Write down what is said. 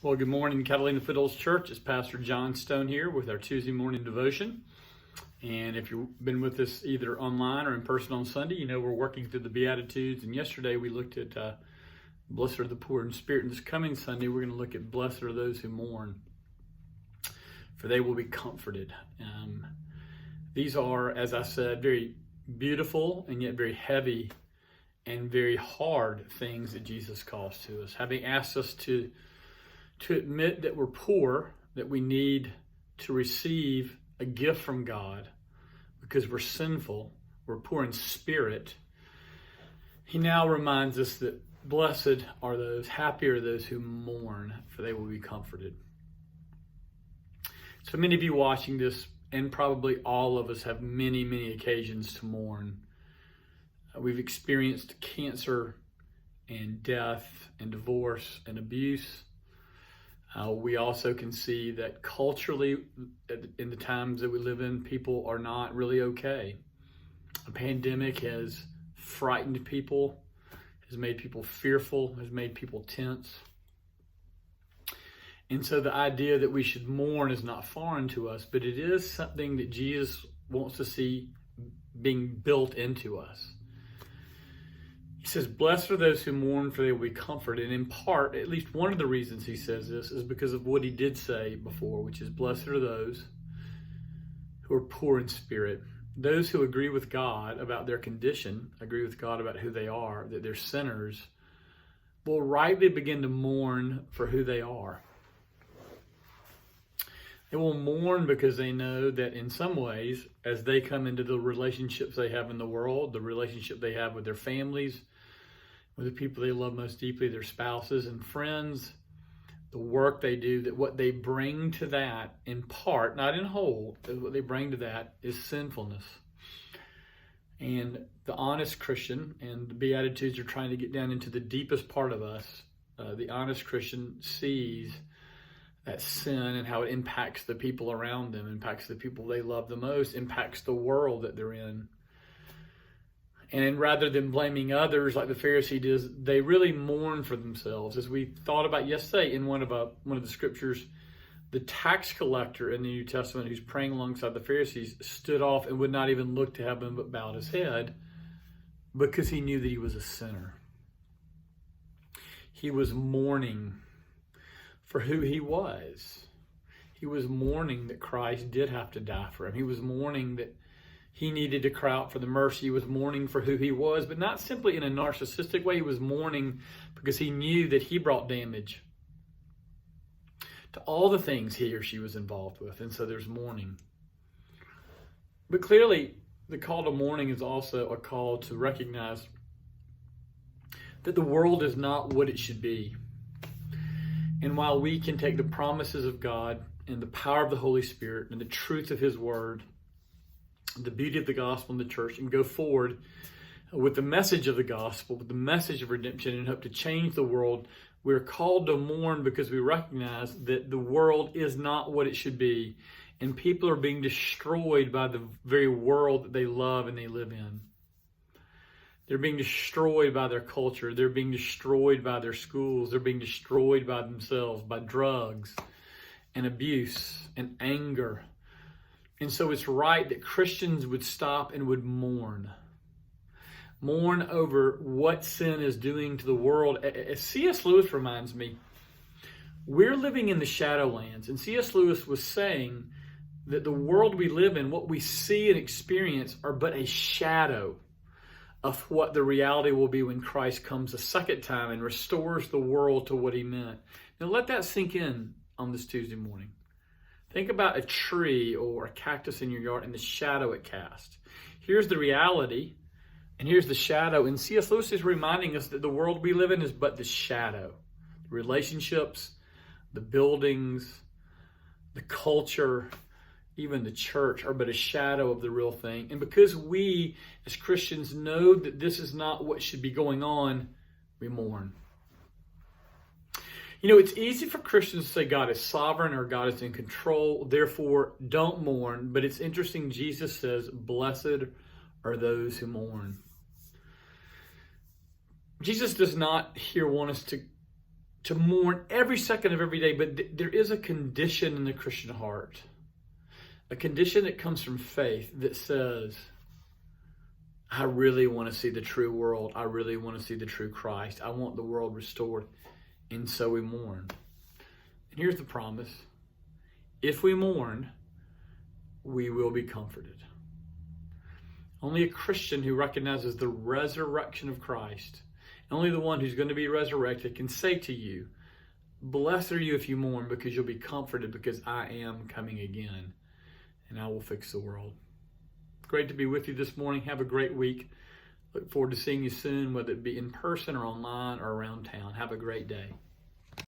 Well, good morning, Catalina Fiddles Church. It's Pastor John Stone here with our Tuesday morning devotion. And if you've been with us either online or in person on Sunday, you know we're working through the Beatitudes. And yesterday we looked at Blessed are the poor in spirit. And this coming Sunday, we're going to look at Blessed are those who mourn, for they will be comforted. These are, as I said, very beautiful and yet very heavy and very hard things that Jesus calls to us. Having asked us to admit that we're poor, that we need to receive a gift from God because we're sinful, we're poor in spirit. He now reminds us that blessed are those, happy are those who mourn, for they will be comforted. So many of you watching this, and probably all of us, have many, many occasions to mourn. We've experienced cancer and death and divorce and abuse. We also can see that culturally, in the times that we live in, people are not really okay. A pandemic has frightened people, has made people fearful, has made people tense. And so the idea that we should mourn is not foreign to us, but it is something that Jesus wants to see being built into us. He says, blessed are those who mourn, for they will be comforted. And in part, at least one of the reasons he says this is because of what he did say before, which is blessed are those who are poor in spirit. Those who agree with God about their condition, agree with God about who they are, that they're sinners, will rightly begin to mourn for who they are. They will mourn because they know that in some ways, as they come into the relationships they have in the world, the relationship they have with their families, with the people they love most deeply, their spouses and friends, the work they do, that what they bring to that in part, not in whole, what they bring to that is sinfulness. And the honest Christian, and the Beatitudes are trying to get down into the deepest part of us, the honest Christian sees that sin and how it impacts the people around them, impacts the people they love the most, impacts the world that they're in. And rather than blaming others like the Pharisee does, they really mourn for themselves. As we thought about yesterday in one of the scriptures, the tax collector in the New Testament who's praying alongside the Pharisees stood off and would not even look to heaven but bowed his head because he knew that he was a sinner. He was mourning for who he was. He was mourning that Christ did have to die for him. He was mourning that he needed to cry out for the mercy. He was mourning for who he was, but not simply in a narcissistic way. He was mourning because he knew that he brought damage to all the things he or she was involved with. And so there's mourning. But clearly, the call to mourning is also a call to recognize that the world is not what it should be. And while we can take the promises of God and the power of the Holy Spirit and the truth of his word, the beauty of the gospel and the church, and go forward with the message of the gospel, with the message of redemption, and hope to change the world, we're called to mourn because we recognize that the world is not what it should be. And people are being destroyed by the very world that they love and they live in. They're being destroyed by their culture. They're being destroyed by their schools. They're being destroyed by themselves, by drugs and abuse and anger. And so it's right that Christians would stop and would mourn. Mourn over what sin is doing to the world. As C.S. Lewis reminds me, we're living in the shadowlands. And C.S. Lewis was saying that the world we live in, what we see and experience, are but a shadow of what the reality will be when Christ comes a second time and restores the world to what he meant. Now let that sink in on this Tuesday morning. Think about a tree or a cactus in your yard and the shadow it casts. Here's the reality, and here's the shadow. And C.S. Lewis is reminding us that the world we live in is but the shadow. The relationships, the buildings, the culture, even the church are but a shadow of the real thing. And because we as Christians know that this is not what should be going on, we mourn. You know, it's easy for Christians to say God is sovereign or God is in control, therefore don't mourn. But it's interesting, Jesus says, blessed are those who mourn. Jesus does not here want us to to mourn every second of every day, but there is a condition in the Christian heart, a condition that comes from faith that says, I really want to see the true world. I really want to see the true Christ. I want the world restored. And so we mourn. And here's the promise. If we mourn, we will be comforted. Only a Christian who recognizes the resurrection of Christ, only the one who's going to be resurrected, can say to you, blessed are you if you mourn, because you'll be comforted, because I am coming again and I will fix the world. Great to be with you this morning. Have a great week. Look forward to seeing you soon, whether it be in person or online or around town. Have a great day.